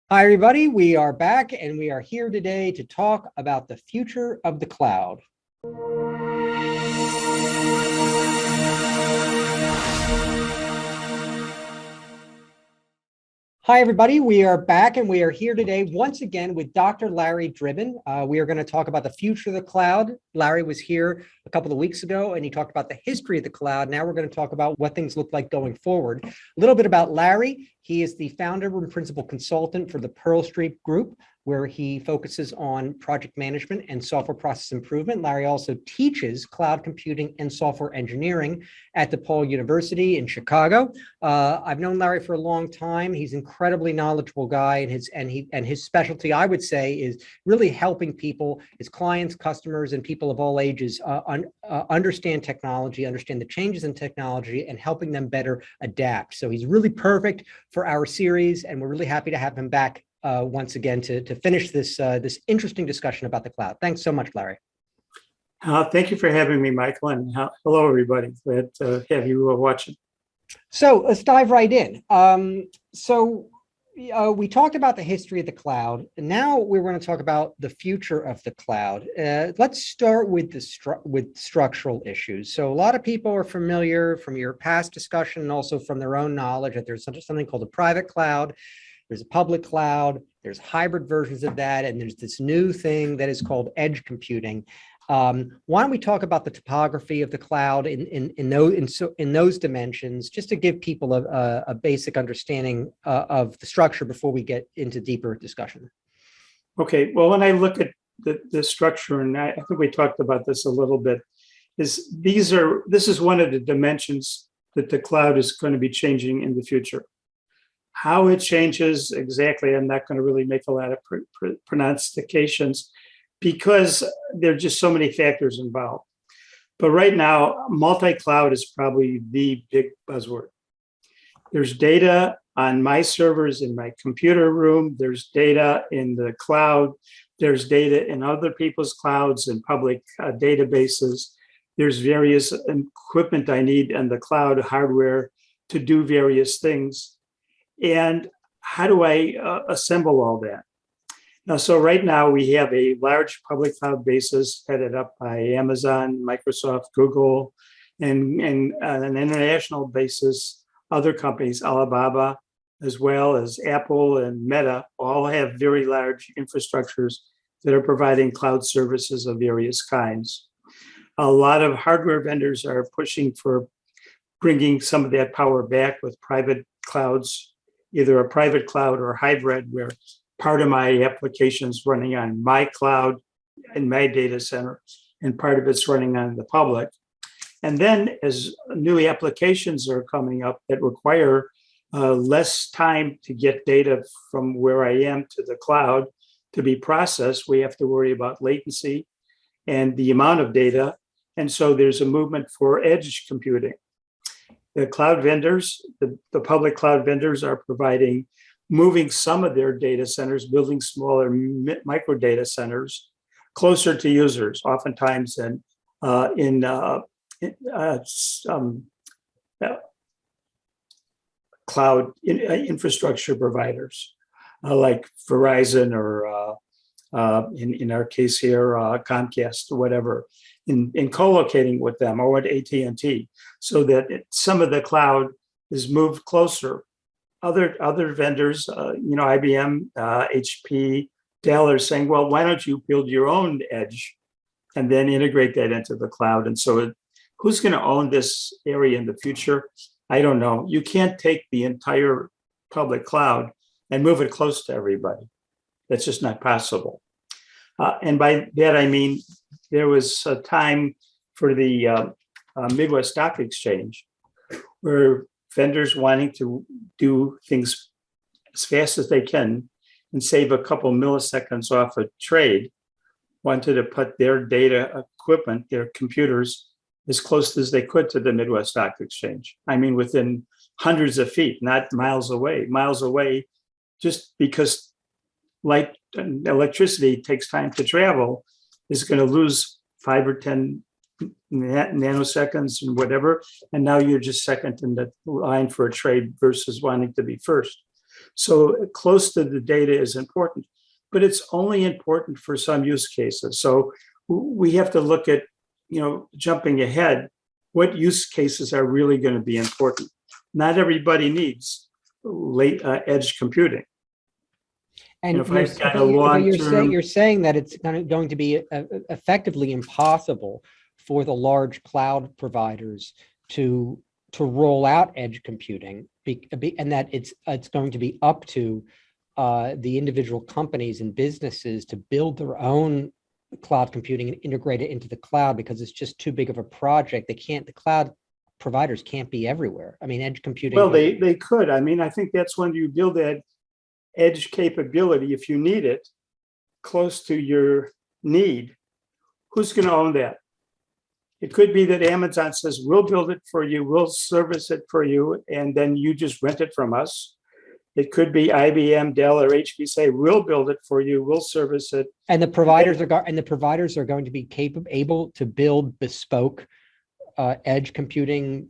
Hi, everybody. We are back and we are here today to talk about the future of the cloud. Hi, everybody. We are back and we are here today once again with Dr. Larry Dribin. We are going to talk about the future of the cloud. Larry was here a couple of weeks ago and he talked about the history of the cloud. Now we're going to talk about what things look like going forward. A little bit about Larry. He is the founder and principal consultant for the Pearl Street Group, where he focuses on project management and software process improvement. Larry also teaches cloud computing and software engineering at DePaul University in Chicago. I've known Larry for a long time. He's an incredibly knowledgeable guy, and his specialty, I would say, is really helping people, his clients, customers, and people of all ages understand technology, understand the changes in technology, and helping them better adapt. So he's really perfect for our series, and we're really happy to have him back once again to finish this interesting discussion about the cloud. Thanks so much, Larry. Thank you for having me, Michael, and hello, everybody. Glad to have you watching. So let's dive right in. We talked about the history of the cloud, and now we're going to talk about the future of the cloud. Let's start with with structural issues. So a lot of people are familiar from your past discussion and also from their own knowledge that there's something called a private cloud. There's a public cloud, there's hybrid versions of that, and there's this new thing that is called edge computing. Why don't we talk about the topography of the cloud in those dimensions, just to give people a basic understanding of the structure before we get into deeper discussion. Okay, well, when I look at the structure, and I think we talked about this a little bit, this is one of the dimensions that the cloud is going to be changing in the future. How it changes exactly, I'm not going to really make a lot of pronostications because there are just so many factors involved. But right now, multi-cloud is probably the big buzzword. There's data on my servers in my computer room. There's data in the cloud. There's data in other people's clouds and public databases. There's various equipment I need in the cloud hardware to do various things. And how do I assemble all that? Now, so right now we have a large public cloud basis headed up by Amazon, Microsoft, Google, and on an international basis, other companies, Alibaba, as well as Apple and Meta, all have very large infrastructures that are providing cloud services of various kinds. A lot of hardware vendors are pushing for bringing some of that power back with private clouds, either a private cloud or hybrid, where part of my application's running on my cloud in my data center, and part of it's running on the public. And then as new applications are coming up that require less time to get data from where I am to the cloud to be processed, we have to worry about latency and the amount of data. And so there's a movement for edge computing. The cloud vendors, the public cloud vendors are moving some of their data centers, building smaller micro data centers closer to users, oftentimes in cloud infrastructure providers like Verizon or in our case here, Comcast or whatever, in co-locating with them, or at AT&T, so that some of the cloud is moved closer. Other vendors, IBM, HP, Dell are saying, well, why don't you build your own edge and then integrate that into the cloud? And so who's going to own this area in the future? I don't know. You can't take the entire public cloud and move it close to everybody. That's just not possible. And by that, I mean, there was a time for the Midwest Stock Exchange where vendors wanting to do things as fast as they can and save a couple milliseconds off a trade wanted to put their data equipment, their computers, as close as they could to the Midwest Stock Exchange. I mean, within hundreds of feet, not miles away, just because light and electricity takes time to travel, is going to lose 5 or 10 nanoseconds and whatever. And now you're just second in the line for a trade versus wanting to be first. So close to the data is important, but it's only important for some use cases. So we have to look at, jumping ahead, what use cases are really going to be important. Not everybody needs late edge computing. And if I've got a long-term, you're saying that it's going to be effectively impossible for the large cloud providers to roll out edge computing, and that it's going to be up to the individual companies and businesses to build their own cloud computing and integrate it into the cloud, because it's just too big of a project. The cloud providers can't be everywhere. I mean, edge computing. Well, they could. I mean, I think that's when you build that edge capability, if you need it, close to your need. Who's going to own that? It could be that Amazon says, we'll build it for you, we'll service it for you, and then you just rent it from us. It could be IBM, Dell, or HP say, we'll build it for you, we'll service it. And the providers are going to be able to build bespoke edge computing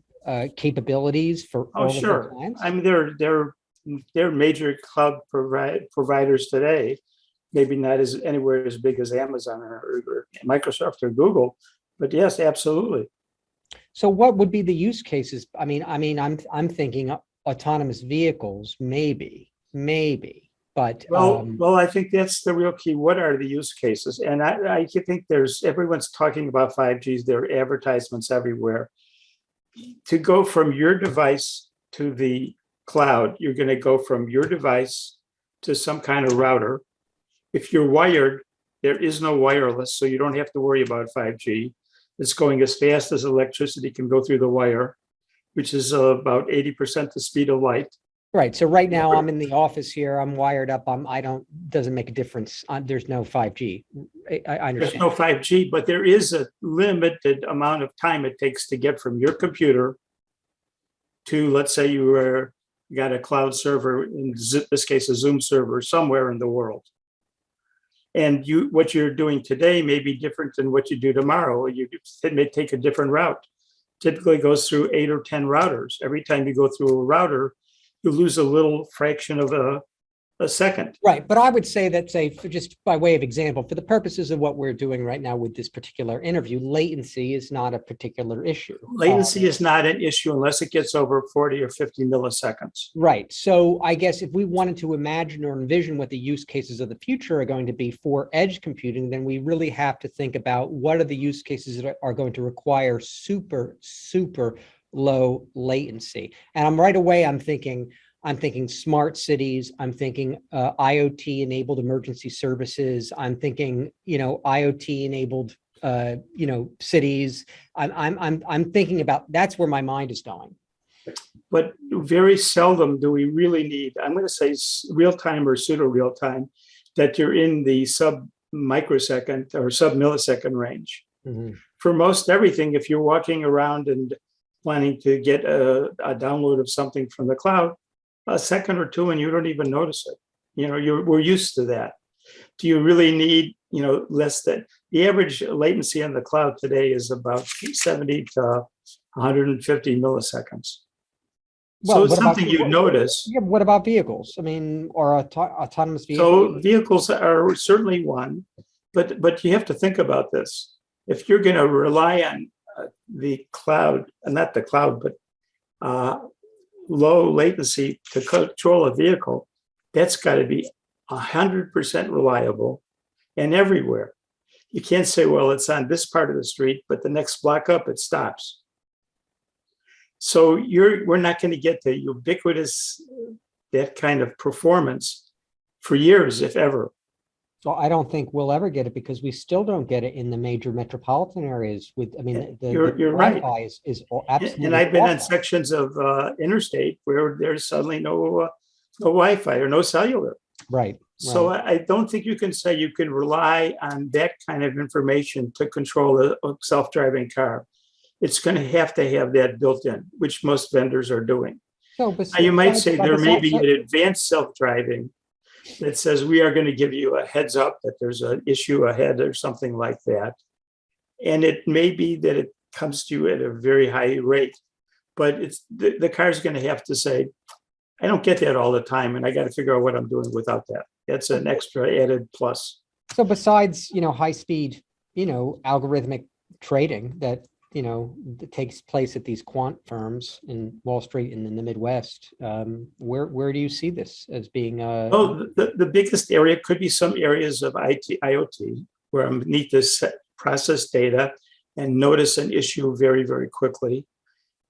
capabilities for all of their clients? I mean, they're major cloud providers today. Maybe not anywhere as big as Amazon or Microsoft or Google, but yes, absolutely. So, what would be the use cases? I mean, I'm thinking autonomous vehicles, maybe, but well, I think that's the real key. What are the use cases? And I think everyone's talking about 5Gs. There are advertisements everywhere. To go from your device to the cloud, you're going to go from your device to some kind of router. If you're wired, there is no wireless, so you don't have to worry about 5G. It's going as fast as electricity can go through the wire, which is about 80% the speed of light. Right. So right now I'm in the office here. I'm wired up. Doesn't make a difference. There's no 5G. I understand. There's no 5G, but there is a limited amount of time it takes to get from your computer to, let's say you got a cloud server, in this case, a Zoom server somewhere in the world. And what you're doing today may be different than what you do tomorrow. It may take a different route. Typically goes through 8 or 10 routers. Every time you go through a router, you lose a little fraction of a second. Right. But I would say that, just by way of example, for the purposes of what we're doing right now with this particular interview, latency is not a particular issue. Latency is not an issue unless it gets over 40 or 50 milliseconds. Right. So I guess if we wanted to imagine or envision what the use cases of the future are going to be for edge computing, then we really have to think about what are the use cases that are going to require super, super low latency. And I'm thinking smart cities. I'm thinking IoT enabled emergency services. I'm thinking, IoT enabled, cities. I'm thinking about, that's where my mind is going. But very seldom do we really need, I'm going to say real time or pseudo real time, that you're in the sub microsecond or sub millisecond range. Mm-hmm. For most everything, if you're walking around and planning to get a download of something from the cloud, a second or two and you don't even notice it. We're used to that. Do you really need, less than the average latency on the cloud today is about 70 to 150 milliseconds. Well, so it's something you notice. Yeah, what about vehicles? I mean, or autonomous vehicles? So vehicles are certainly one, but you have to think about this. If you're going to rely on the cloud, not the cloud, but low latency to control a vehicle, that's got to be 100% reliable and everywhere. You can't say, well, it's on this part of the street, but the next block up, it stops. So we're not going to get the ubiquitous, that kind of performance for years, if ever. So I don't think we'll ever get it, because we still don't get it in the major metropolitan areas. You're right. Wi-Fi is absolutely. And I've been on sections of interstate where there's suddenly no Wi-Fi or no cellular. Right. So I don't think you can say you can rely on that kind of information to control a self-driving car. It's going to have that built in, which most vendors are doing. So, now you might say there may be an advanced self-driving that says we are going to give you a heads up that there's an issue ahead or something like that. And it may be that it comes to you at a very high rate, but the car's going to have to say, I don't get that all the time, and I got to figure out what I'm doing without that. That's an extra added plus. So besides, high speed, algorithmic trading that, that takes place at these quant firms in Wall Street and in the Midwest, where do you see this as being? Oh, the biggest area could be some areas of IoT where I need to process data and notice an issue very, very quickly.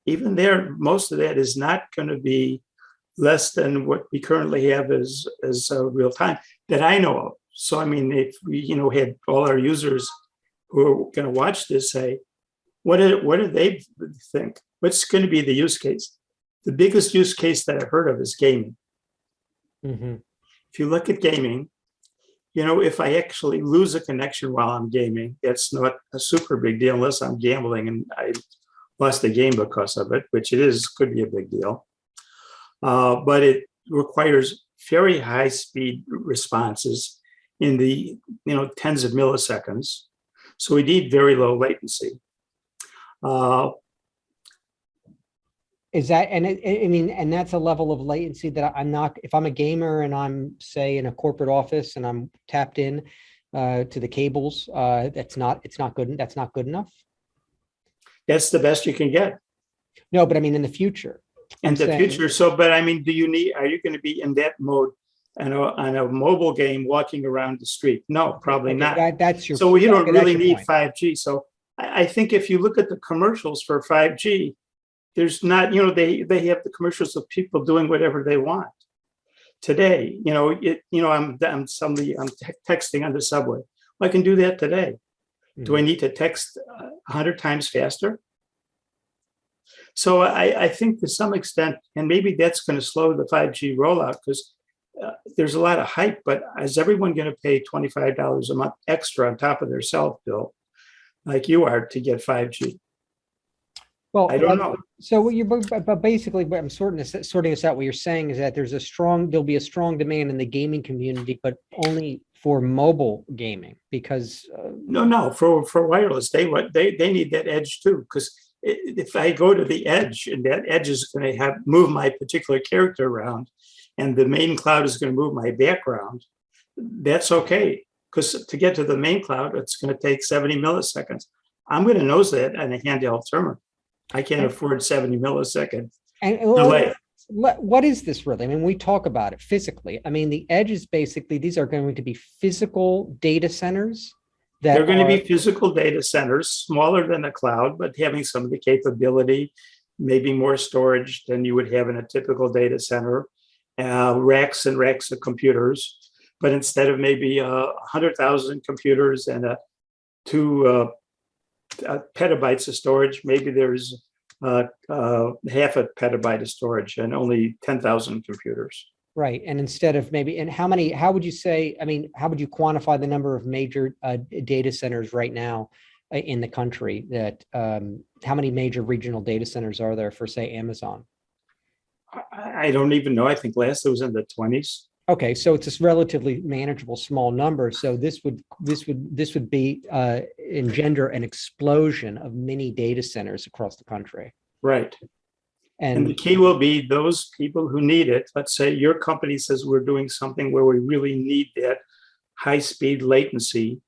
Even there, most of that is not going to be less than what we currently have as real time that I know of. So, I mean, if we, had all our users who are going to watch this say, what do they think? What's going to be the use case? The biggest use case that I've heard of is gaming. Mm-hmm. If you look at gaming, if I actually lose a connection while I'm gaming, it's not a super big deal unless I'm gambling and I lost the game because of it, which could be a big deal. But it requires very high speed responses in the tens of milliseconds. So we need very low latency. Is that, and that's a level of latency that I'm not, if I'm a gamer and I'm, say, in a corporate office and I'm tapped in to the cables, it's not good. That's not good enough. That's the best you can get. No, but I mean, in the future. In the future. So, but I mean, are you going to be in that mode on a mobile game walking around the street? No, probably not. That's your. So you don't really need point. 5G. So I think if you look at the commercials for 5G, there's not, they have the commercials of people doing whatever they want. Today, I'm texting on the subway. Well, I can do that today. Mm-hmm. Do I need to text 100 times faster? So I think to some extent, and maybe that's going to slow the 5G rollout because there's a lot of hype, but is everyone going to pay $25 a month extra on top of their cell bill like you are to get 5G? Well, I don't know. So but basically, what I'm sorting this out. What you're saying is that there'll be a strong demand in the gaming community, but only for mobile gaming because no, for wireless, they need that edge too. Because if I go to the edge and that edge is going to move my particular character around, and the main cloud is going to move my background, that's okay. Because to get to the main cloud, it's going to take 70 milliseconds. I'm going to nose that on a handheld terminal. I can't afford 70 milliseconds delay. What is this really? I mean, we talk about it physically. I mean, the edge is basically, these are going to be physical data centers. They're going to be physical data centers, smaller than the cloud, but having some of the capability, maybe more storage than you would have in a typical data center, racks and racks of computers. But instead of maybe 100,000 computers and 2 petabytes of storage, maybe there's half a petabyte of storage and only 10,000 computers. Right. And instead of how would you say, how would you quantify the number of major data centers right now in the country that, how many major regional data centers are there for, say, Amazon? I don't even know. I think last it was in the 20s. Okay, so it's a relatively manageable small number. So this would be engender an explosion of mini data centers across the country. Right. And the key will be those people who need it. Let's say your company says we're doing something where we really need that high speed latency.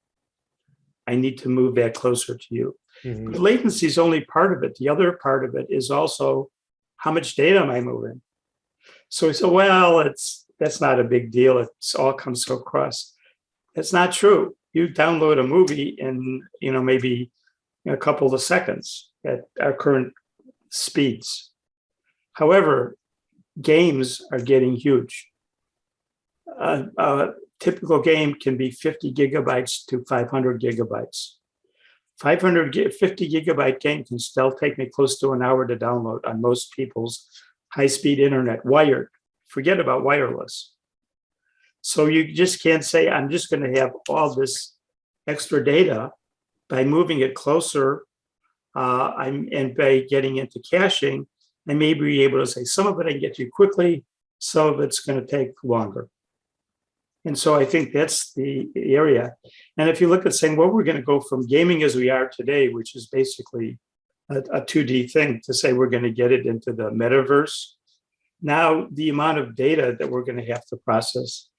I need to move that closer to you. Mm-hmm. But latency is only part of it. The other part of it is also how much data am I moving? So that's not a big deal. It all comes so across. That's not true. You download a movie in, maybe a couple of seconds at our current speeds. However, games are getting huge. A typical game can be 50 gigabytes to 500 gigabytes. 50 gigabyte game can still take me close to an hour to download on most people's high-speed internet, wired. Forget about wireless. So you just can't say, I'm just going to have all this extra data by moving it closer and by getting into caching. I may be able to say some of it I can get to you quickly, some of it's going to take longer. And so I think that's the area. And if you look at saying, well, we're going to go from gaming as we are today, which is basically a 2D thing, to say we're going to get it into the metaverse, Now the amount of data that we're going to have to process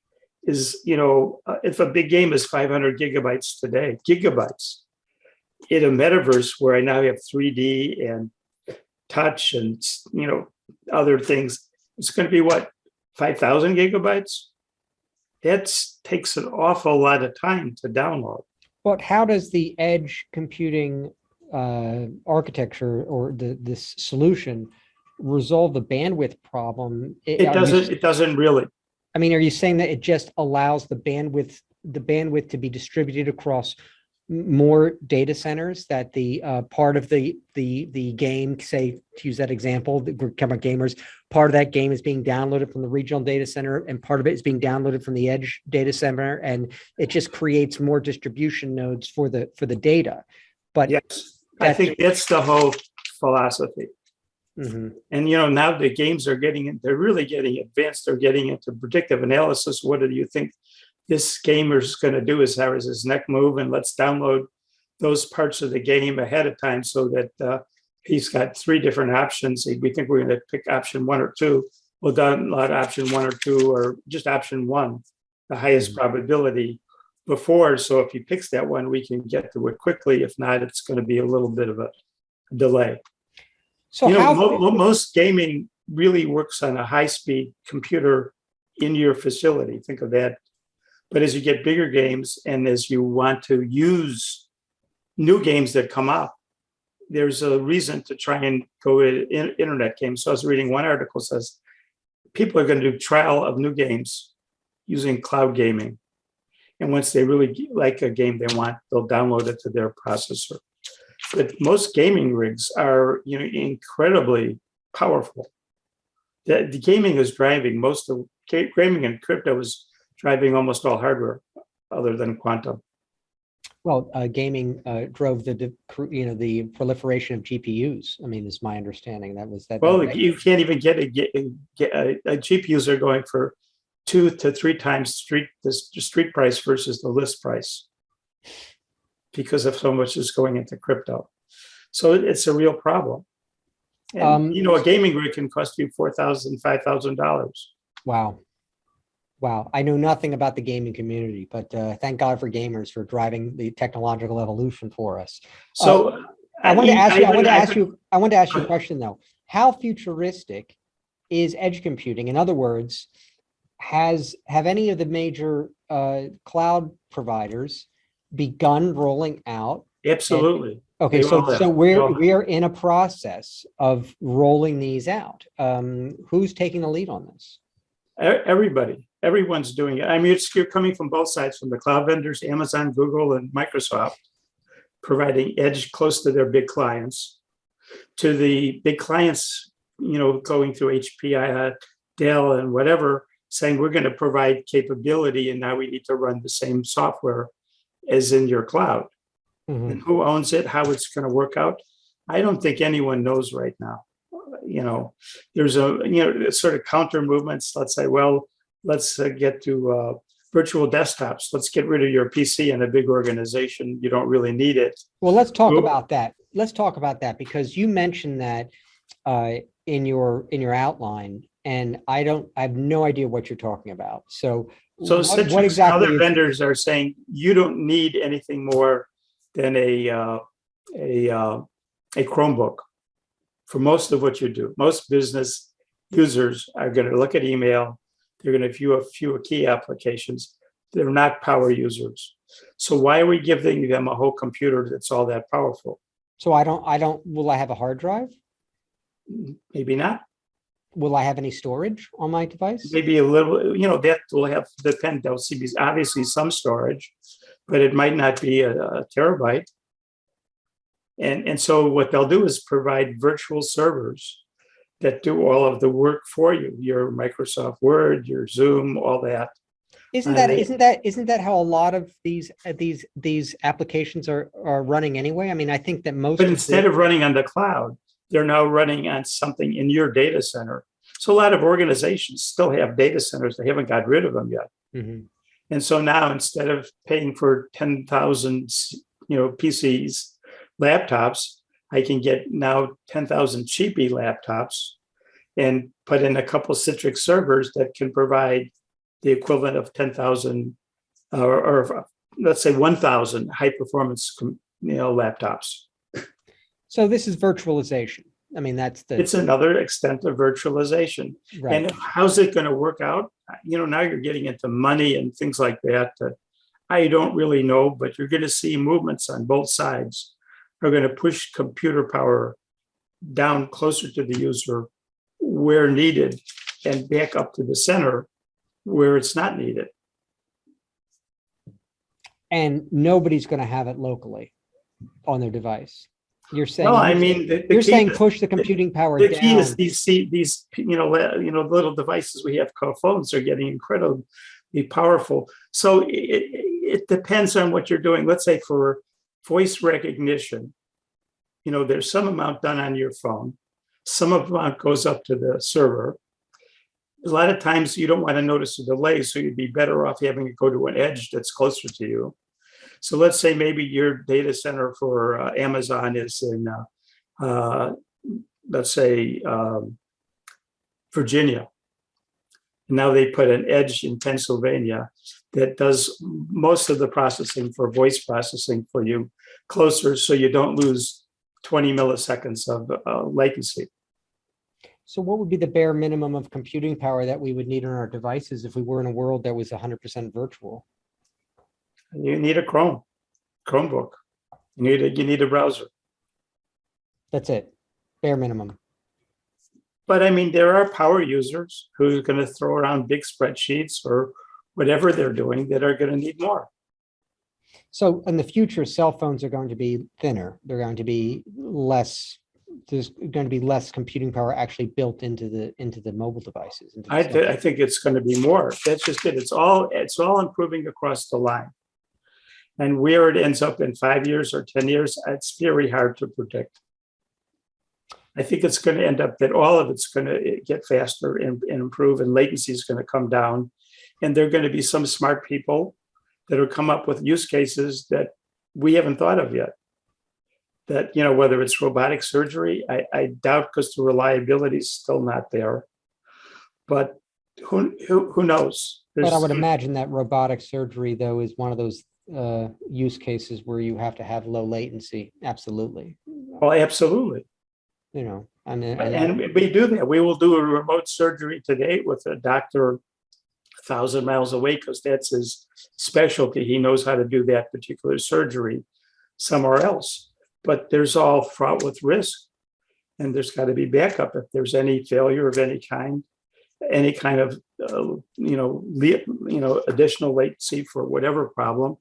is, if a big game is 500 gigabytes today, gigabytes in a metaverse where I now have 3D and touch and, other things, it's going to be what, 5,000 gigabytes? That takes an awful lot of time to download. But how does the edge computing architecture or this solution resolve the bandwidth problem? It doesn't really. I mean, are you saying that it just allows the bandwidth to be distributed across more data centers, that the part of the game, say, to use that example, the camera gamers, part of that game is being downloaded from the regional data center and part of it is being downloaded from the edge data center, and it just creates more distribution nodes for the data? But yes, I think that's the whole philosophy. Mm-hmm. And now the games are they're really getting advanced. They're getting into predictive analysis. What do you think this gamer's going to do as far as his next move? And let's download those parts of the game ahead of time so that he's got 3 different options. We think we're going to pick option 1 or 2. We'll download option 1 or 2, or just option 1, the highest probability before. So if he picks that one, we can get to it quickly. If not, it's going to be a little bit of a delay. So most gaming really works on a high-speed computer in your facility. Think of that. But as you get bigger games and as you want to use new games that come up, there's a reason to try and go in internet games. So I was reading one article says people are going to do trial of new games using cloud gaming. And once they really like a game they want, they'll download it to their processor. But most gaming rigs are, incredibly powerful. The gaming is driving most of gaming, and crypto is driving almost all hardware, other than quantum. Well, gaming drove the proliferation of GPUs. I mean, is my understanding that. Well, you can't even get a GPUs are going for 2 to 3 times the street price versus the list price, because of so much is going into crypto. So it's a real problem. And, a gaming rig can cost you $4,000, $5,000. Wow. I know nothing about the gaming community, but thank God for gamers for driving the technological evolution for us. So I wanted to ask you a question though. How futuristic is edge computing? In other words, have any of the major cloud providers begun rolling out? Absolutely. Okay, so we're in a process of rolling these out. Who's taking the lead on this? Everyone's doing it. I mean, you're coming from both sides, from the cloud vendors, Amazon, Google, and Microsoft, providing edge close to their big clients, to the big clients, going through HP, Dell, and whatever, saying we're going to provide capability, and now we need to run the same software as in your cloud. Mm-hmm. And who owns it, how it's going to work out, I don't think anyone knows right now. There's sort of counter movements. Let's say, well, let's get to virtual desktops. Let's get rid of your PC in a big organization. You don't really need it. Well, let's talk about that. Let's talk about that, because you mentioned that in your outline, and I have no idea what you're talking about. So what exactly? Other vendors are saying you don't need anything more than a Chromebook for most of what you do. Most business users are going to look at email. They're going to view a few key applications. They're not power users. So why are we giving them a whole computer that's all that powerful? So will I have a hard drive? Maybe not. Will I have any storage on my device? Maybe a little, that will have to depend. There'll be obviously some storage, but it might not be a terabyte. And so what they'll do is provide virtual servers that do all of the work for you, your Microsoft Word, your Zoom, all that. Isn't that how a lot of these applications are running anyway? I mean, I think that most. But instead of running on the cloud, they're now running on something in your data center. So a lot of organizations still have data centers; they haven't got rid of them yet. Mm-hmm. And so now, instead of paying for 10,000, PCs, laptops, I can get now 10,000 cheapy laptops, and put in a couple Citrix servers that can provide the equivalent of 10,000 or let's say 1,000 high performance laptops. So this is virtualization. I mean, it's another extent of virtualization. Right. And how's it going to work out? Now you're getting into money and things like that. I don't really know, but you're going to see movements on both sides are going to push computer power down closer to the user where needed and back up to the center where it's not needed. And nobody's going to have it locally on their device. You're saying, well, I mean, you're saying push the computing power down. The key is these little devices we have called phones are getting incredibly powerful. So it depends on what you're doing. Let's say for voice recognition, there's some amount done on your phone. Some amount goes up to the server. A lot of times you don't want to notice a delay, so you'd be better off having it go to an edge that's closer to you. So let's say maybe your data center for Amazon is in, let's say, Virginia. Now they put an edge in Pennsylvania that does most of the processing for voice processing for you closer, so you don't lose 20 milliseconds of latency. So what would be the bare minimum of computing power that we would need on our devices if we were in a world that was 100% virtual? You need a Chromebook. You need a browser. That's it, bare minimum. But I mean, there are power users who are going to throw around big spreadsheets or whatever they're doing that are going to need more. So in the future, cell phones are going to be thinner. They're going to be less. There's going to be less computing power actually built into the mobile devices. I think it's going to be more. That's just it. It's all improving across the line. And where it ends up in 5 years or 10 years, it's very hard to predict. I think it's going to end up that all of it's going to get faster and improve, and latency is going to come down. And there are going to be some smart people that will come up with use cases that we haven't thought of yet. That, whether it's robotic surgery, I doubt, because the reliability is still not there. But who knows? But I would imagine that robotic surgery, though, is one of those use cases where you have to have low latency. Absolutely. Well, absolutely. I mean, and we do that. We will do a remote surgery today with a doctor 1,000 miles away, because that's his specialty. He knows how to do that particular surgery somewhere else. But there's all fraught with risk, and there's got to be backup if there's any failure of any kind of additional latency for whatever problem,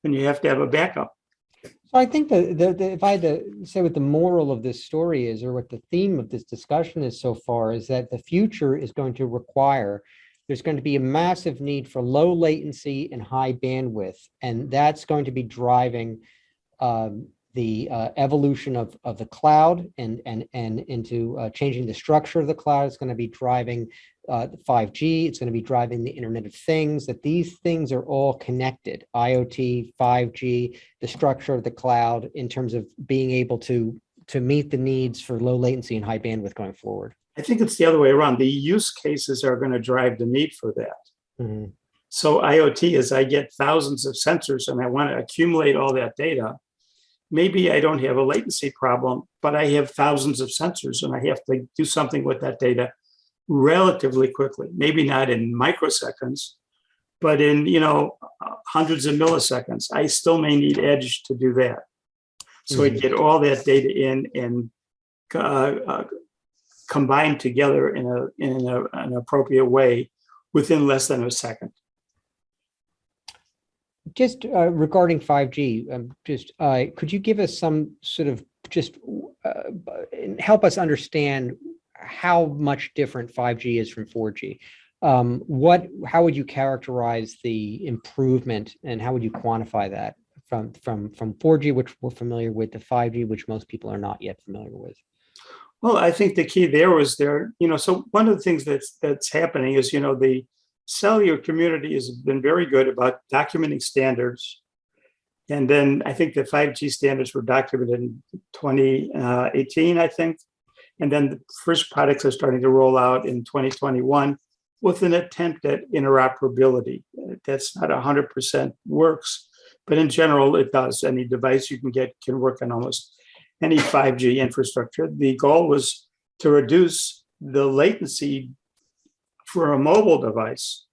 then you have to have a backup. So I think that if I had to say what the moral of this story is, or what the theme of this discussion is so far, is that the future is going to require, there's going to be a massive need for low latency and high bandwidth, and that's going to be driving the evolution of the cloud and into changing the structure of the cloud. It's going to be driving 5G. It's going to be driving the Internet of Things, that these things are all connected. IoT, 5G, the structure of the cloud in terms of being able to meet the needs for low latency and high bandwidth going forward. I think it's the other way around. The use cases are going to drive the need for that. Mm-hmm. So IoT, as I get thousands of sensors and I want to accumulate all that data, maybe I don't have a latency problem, but I have thousands of sensors and I have to do something with that data relatively quickly. Maybe not in microseconds, but in hundreds of milliseconds. I still may need edge to do that. So I get all that data in and combined together in an appropriate way within less than a second. Just regarding 5G, could you give us some sort of help us understand how much different 5G is from 4G? How would you characterize the improvement, and how would you quantify that from 4G, which we're familiar with, to 5G, which most people are not yet familiar with? Well, I think the key there was so one of the things that's happening is, the cellular community has been very good about documenting standards. And then I think the 5G standards were documented in 2018, I think. And then the first products are starting to roll out in 2021 with an attempt at interoperability. That's not 100% works, but in general, it does. Any device you can get can work on almost any 5G infrastructure. The goal was to reduce the latency for a mobile device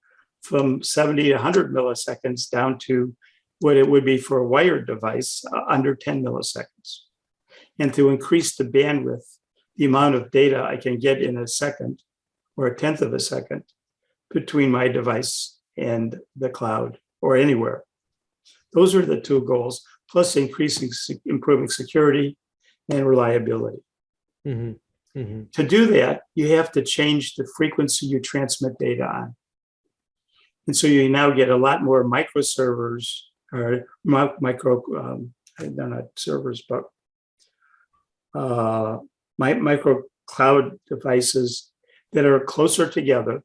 from 70 to 100 milliseconds down to what it would be for a wired device, under 10 milliseconds. And to increase the bandwidth, the amount of data I can get in a second or a tenth of a second between my device and the cloud or anywhere. Those are the two goals, plus improving security and reliability. Mm-hmm. Mm-hmm. To do that, you have to change the frequency you transmit data on. And so you now get a lot more microservers or they're not servers, but micro cloud devices that are closer together,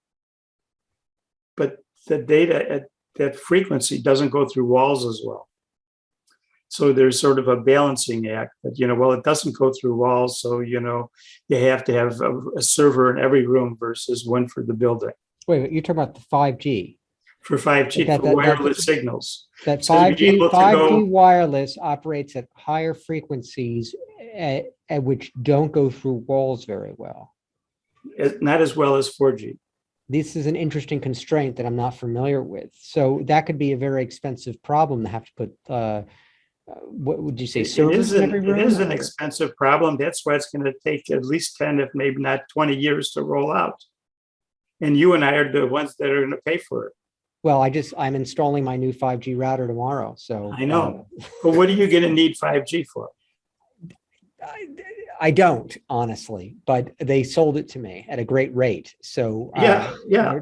but the data at that frequency doesn't go through walls as well. So there's sort of a balancing act that, well, it doesn't go through walls. So, you have to have a server in every room versus one for the building. Wait, you're talking about the 5G. For 5G, for wireless signals. That So to be 5G, able to 5G wireless operates at higher frequencies at which don't go through walls very well. Not as well as 4G. This is an interesting constraint that I'm not familiar with. So that could be a very expensive problem to have to put, what would you say, servers in every room? It is an expensive problem. That's why it's going to take at least 10, if maybe not 20 years to roll out. And you and I are the ones that are going to pay for it. Well, I'm installing my new 5G router tomorrow. So I know. But what are you going to need 5G for? I don't, honestly, but they sold it to me at a great rate. So yeah.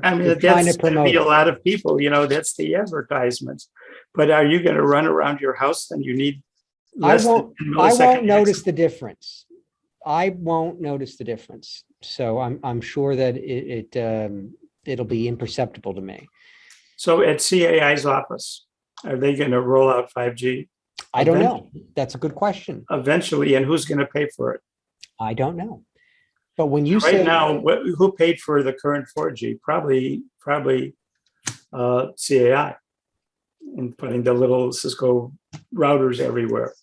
I mean, that's going to be a lot of people, that's the advertisements. But are you going to run around your house and you need less than 10 I won't milliseconds? notice the difference. I won't notice the difference. So I'm sure that it'll be imperceptible to me. So at CAI's office, are they going to roll out 5G? I don't know. That's a good question. Eventually, and who's going to pay for it? I don't know. But when you right say now, who paid for the current 4G? Probably CAI, and putting the little Cisco routers everywhere.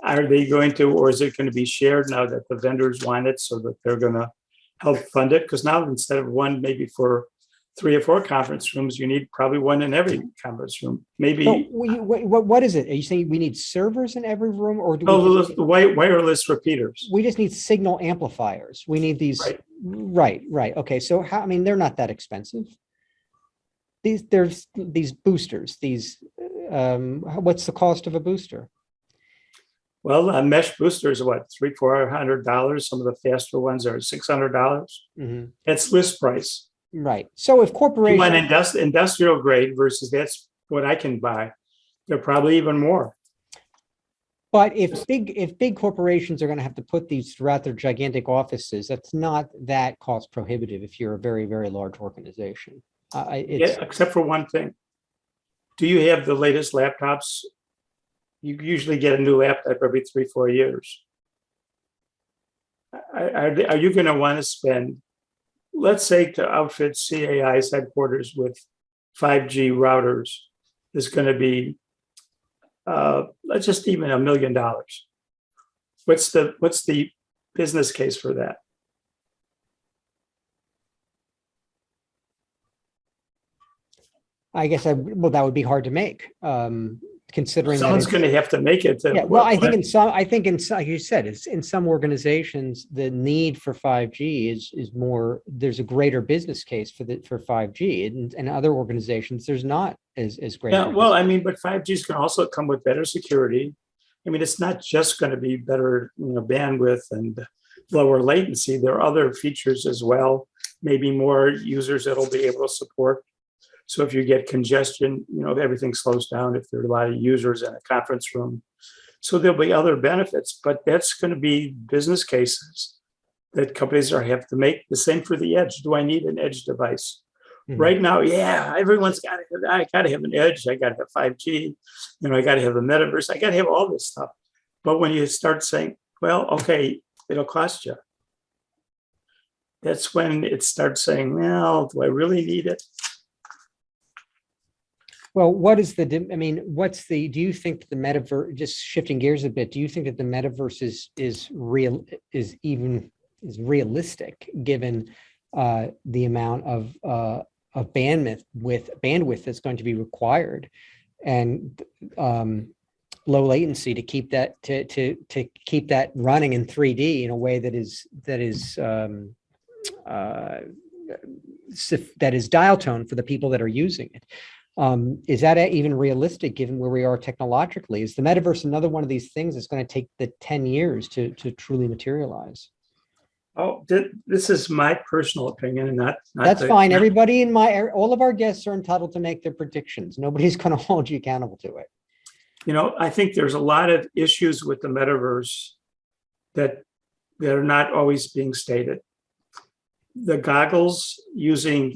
Are they going to, or is it going to be shared now that the vendors want it, so that they're going to help fund it? Because now instead of one, maybe for 3 or 4 conference rooms, you need probably one in every conference room. Maybe. So what is it? Are you saying we need servers in every room, or do the wireless repeaters? We just need signal amplifiers. We need these. Right. Okay. So how? I mean, they're not that expensive. There's these boosters. What's the cost of a booster? Well, a mesh booster is what, $300-400. Some of the faster ones are $600. Mm-hmm. That's list price. Right. So if corporations you want industrial grade versus that's what I can buy, they're probably even more. But if big corporations are going to have to put these throughout their gigantic offices, that's not that cost prohibitive if you're a very, very large organization. Except for one thing. Do you have the latest laptops? You usually get a new laptop every 3-4 years. Are you going to want to spend, let's say, to outfit CAI's headquarters with 5G routers is going to be, let's just even $1 million. What's the business case for that? I guess that would be hard to make, considering someone's going to have to make it. I think like you said, it's in some organizations the need for 5G is more. There's a greater business case for 5G, and other organizations there's not as great. Yeah, well, I mean, but 5G is going to also come with better security. I mean, it's not just going to be better, bandwidth and lower latency. There are other features as well. Maybe more users that'll be able to support. So if you get congestion, everything slows down if there are a lot of users in a conference room. So there'll be other benefits, but that's going to be business cases that companies have to make. The same for the edge. Do I need an edge device? Mm-hmm. Right now, everyone's I got to have an edge. I got to have 5G. I got to have the metaverse. I got to have all this stuff. But when you start saying, well, okay, it'll cost you. that's when it starts saying, well, do I really need it? Well, what is I mean, do you think that the metaverse, just shifting gears a bit, do you think that the metaverse is realistic given the amount of bandwidth that's going to be required and low latency to keep that running in 3D in a way that is dial tone for the people that are using it? Is that even realistic given where we are technologically? Is the metaverse another one of these things that's going to take the 10 years to truly materialize? Oh, this is my personal opinion, and not That's fine. Everybody all of our guests are entitled to make their predictions. Nobody's going to hold you accountable to it. I think there's a lot of issues with the metaverse that are not always being stated. The goggles using,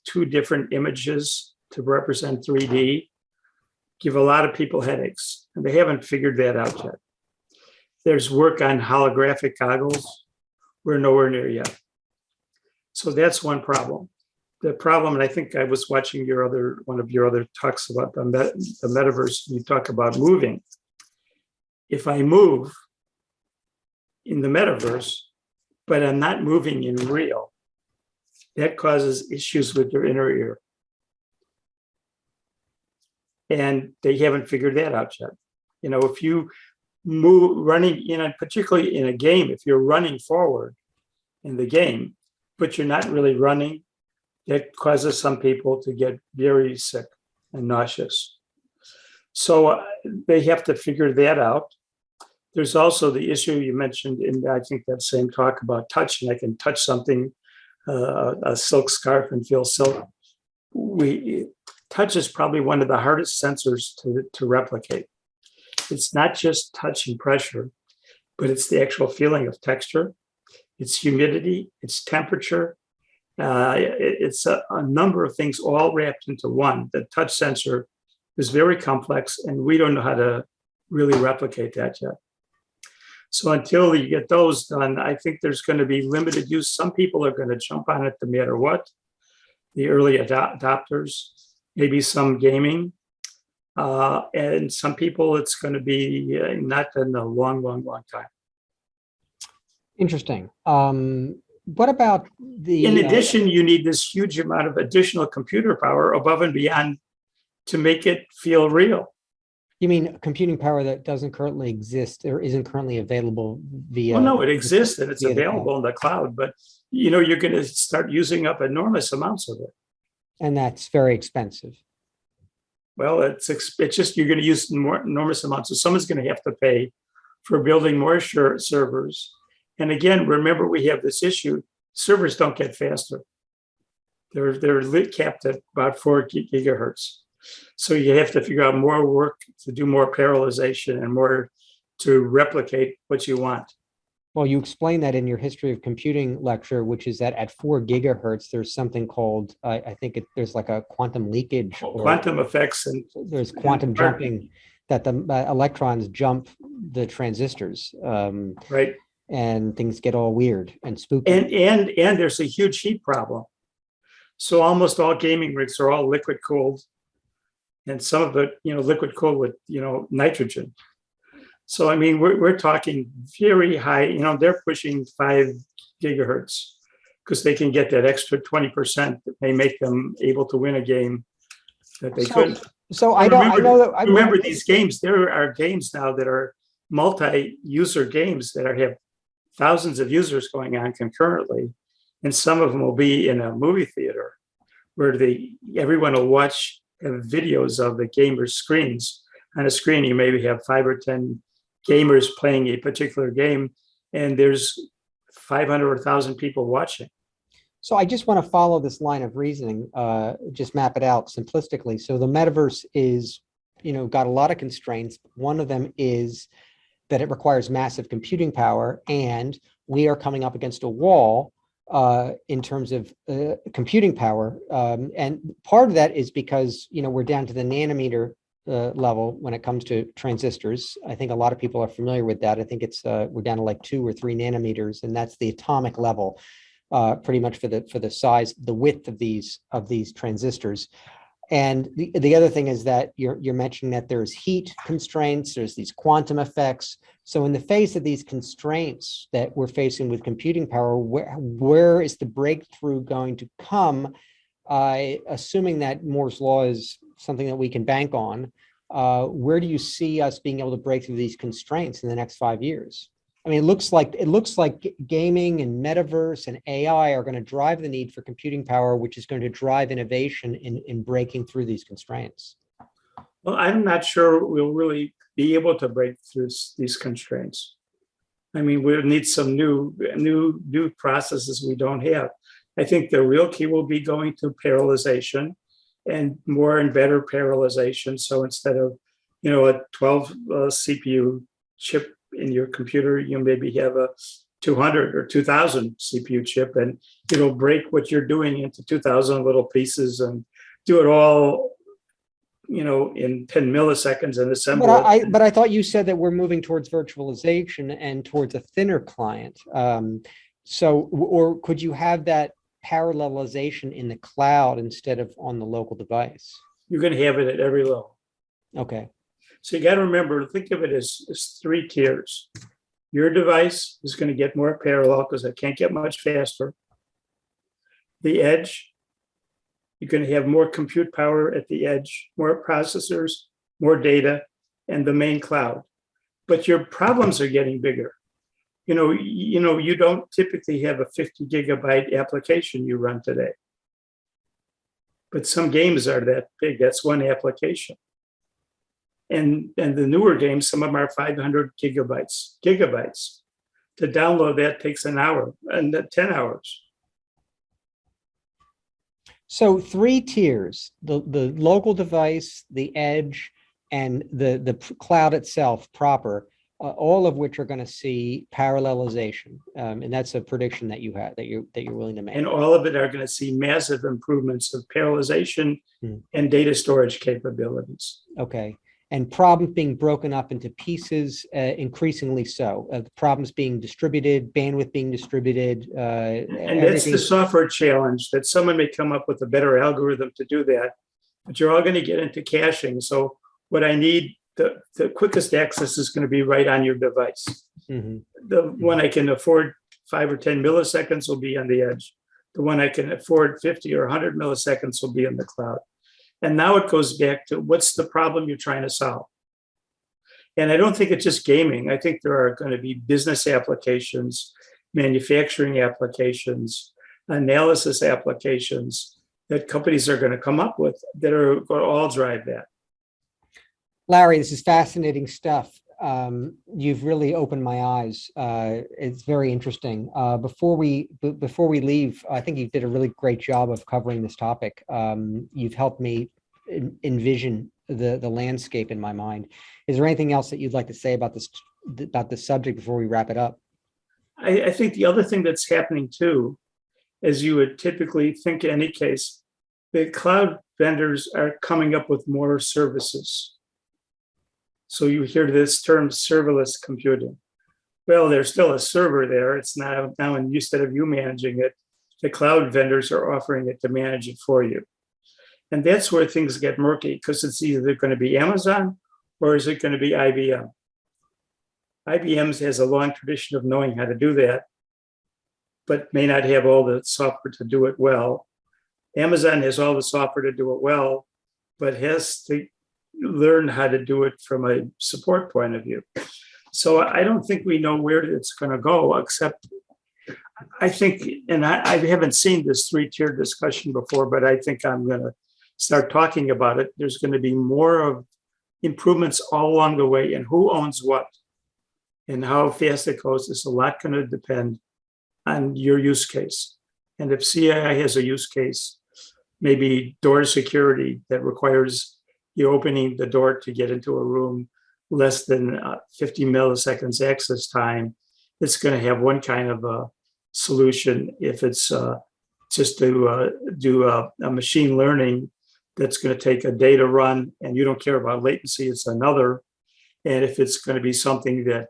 two different images to represent 3D give a lot of people headaches, and they haven't figured that out yet. There's work on holographic goggles. We're nowhere near yet. So that's one problem. The problem, and I think I was watching one of your other talks about the metaverse, you talk about moving. If I move in the metaverse, but I'm not moving in real, that causes issues with your inner ear. And they haven't figured that out yet. If you move running, particularly in a game, if you're running forward in the game, but you're not really running, that causes some people to get very sick and nauseous. So they have to figure that out. There's also the issue you mentioned in, I think, that same talk about touch, and I can touch something, a silk scarf, and feel silk. Touch is probably one of the hardest sensors to replicate. It's not just touch and pressure, but it's the actual feeling of texture, it's humidity, it's temperature. It's a number of things all wrapped into one. The touch sensor is very complex, and we don't know how to really replicate that yet. So until you get those done, I think there's going to be limited use. Some people are going to jump on it no matter what. The early adopters, maybe some gaming, and some people it's going to be not in a long, long, long time. Interesting. What about in addition, you need this huge amount of additional computer power above and beyond to make it feel real. You mean computing power that doesn't currently exist or isn't currently available via? Well, no, it exists and it's available in the cloud, but you're going to start using up enormous amounts of it. And that's very expensive. Well, it's just you're going to use enormous amounts. So someone's going to have to pay for building more servers. And again, remember, we have this issue. Servers don't get faster. They're capped at about 4 gigahertz. So you have to figure out more work to do more parallelization and more to replicate what you want. Well, you explain that in your history of computing lecture, which is that at 4 gigahertz, there's something called, I think there's like a quantum leakage. Quantum effects. And there's quantum jumping, that the electrons jump the transistors. Right. And things get all weird and spooky. And there's a huge heat problem. So almost all gaming rigs are all liquid cooled. And some of it, liquid cooled with, nitrogen. So, I mean, we're talking very high, they're pushing 5 gigahertz because they can get that extra 20% that may make them able to win a game that they couldn't. So I know that. Remember these games, there are games now that are multi-user games that have thousands of users going on concurrently. And some of them will be in a movie theater where everyone will watch videos of the gamers' screens. On a screen, you maybe have 5 or 10 gamers playing a particular game, and there's 500 or 1,000 people watching. So I just want to follow this line of reasoning, just map it out simplistically. So the metaverse is, got a lot of constraints. One of them is that it requires massive computing power, and we are coming up against a wall in terms of computing power. And part of that is because, we're down to the nanometer level when it comes to transistors. I think a lot of people are familiar with that. I think it's we're down to like 2 or 3 nanometers, and that's the atomic level. pretty much for the size, the width of these transistors. And the other thing is that you're mentioning that there's heat constraints, there's these quantum effects. So in the face of these constraints that we're facing with computing power, where is the breakthrough going to come? Assuming that Moore's law is something that we can bank on, where do you see us being able to break through these constraints in the next 5 years? I mean, it looks like gaming and metaverse and AI are going to drive the need for computing power, which is going to drive innovation in breaking through these constraints. Well, I'm not sure we'll really be able to break through these constraints. I mean, we'll need some new processes we don't have. I think the real key will be going to parallelization and more and better parallelization. So instead of, a 12 CPU chip in your computer, you maybe have a 200 or 2000 CPU chip, and it'll break what you're doing into 2000 little pieces and do it all, in 10 milliseconds and assemble it. But I thought you said that we're moving towards virtualization and towards a thinner client. Or could you have that parallelization in the cloud instead of on the local device? You're going to have it at every level. Okay. So you got to remember, think of it as 3 tiers. Your device is going to get more parallel because it can't get much faster. The edge, you're going to have more compute power at the edge, more processors, more data, and the main cloud. But your problems are getting bigger. You don't typically have a 50 gigabyte application you run today. But some games are that big. That's one application. And the newer games, some of them are 500 gigabytes. To download that takes an hour and 10 hours. So 3 tiers, the local device, the edge, and the cloud itself proper, all of which are going to see parallelization. And that's a prediction that you have, that you're willing to make. And all of it are going to see massive improvements of parallelization and data storage capabilities. Okay. And problems being broken up into pieces, increasingly so. The problems being distributed, bandwidth being distributed. And that's the software challenge, that someone may come up with a better algorithm to do that, but you're all going to get into caching. So what I need, the quickest access is going to be right on your device. Mm-hmm. The one I can afford 5 or 10 milliseconds will be on the edge. The one I can afford 50 or 100 milliseconds will be in the cloud. And now it goes back to what's the problem you're trying to solve? And I don't think it's just gaming. I think there are going to be business applications, manufacturing applications, analysis applications that companies are going to come up with that are going to all drive that. Larry, this is fascinating stuff. You've really opened my eyes. It's very interesting. Before we leave, I think you did a really great job of covering this topic. You've helped me envision the landscape in my mind. Is there anything else that you'd like to say about this subject before we wrap it up? I think the other thing that's happening too, as you would typically think in any case, the cloud vendors are coming up with more services. So you hear this term serverless computing. Well, there's still a server there. It's now instead of you managing it, the cloud vendors are offering it to manage it for you. And that's where things get murky, because it's either going to be Amazon or is it going to be IBM? IBM has a long tradition of knowing how to do that, but may not have all the software to do it well. Amazon has all the software to do it well, but has to learn how to do it from a support point of view. So I don't think we know where it's going to go, except I think, and I haven't seen this 3-tier discussion before, but I think I'm going to start talking about it. There's going to be more of improvements all along the way, and who owns what and how fast it goes is a lot going to depend on your use case. And if CII has a use case, maybe door security that requires you opening the door to get into a room less than 50 milliseconds access time, it's going to have one kind of a solution. If it's just to do a machine learning that's going to take a data run and you don't care about latency, it's another. And if it's going to be something that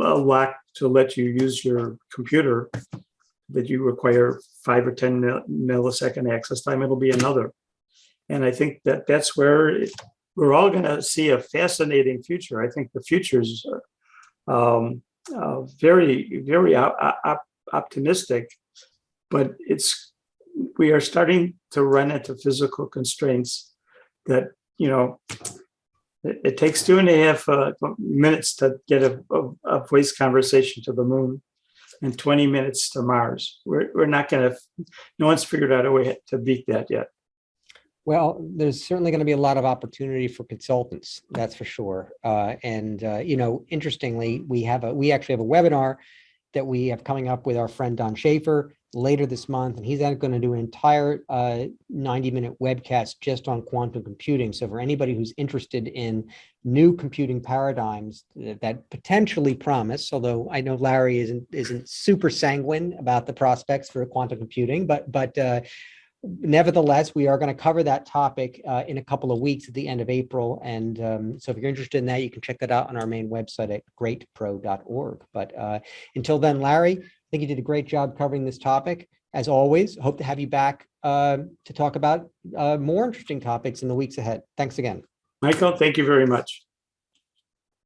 lock to let you use your computer that you require 5 or 10 millisecond access time, it'll be another. And I think that that's where we're all going to see a fascinating future. I think the future is very, very optimistic, but we are starting to run into physical constraints that, it takes 2.5 minutes to get a voice conversation to the moon and 20 minutes to Mars. We're not going to, no one's figured out a way to beat that yet. Well, there's certainly going to be a lot of opportunity for consultants, that's for sure. Interestingly, we actually have a webinar that we have coming up with our friend Don Schaefer later this month, and he's going to do an entire 90-minute webcast just on quantum computing. So for anybody who's interested in new computing paradigms that potentially promise, although I know Larry isn't super sanguine about the prospects for quantum computing, but nevertheless, we are going to cover that topic in a couple of weeks at the end of April. And so if you're interested in that, you can check that out on our main website at greatpro.org. But until then, Larry, I think you did a great job covering this topic. As always, hope to have you back to talk about more interesting topics in the weeks ahead. Thanks again. Michael, thank you very much.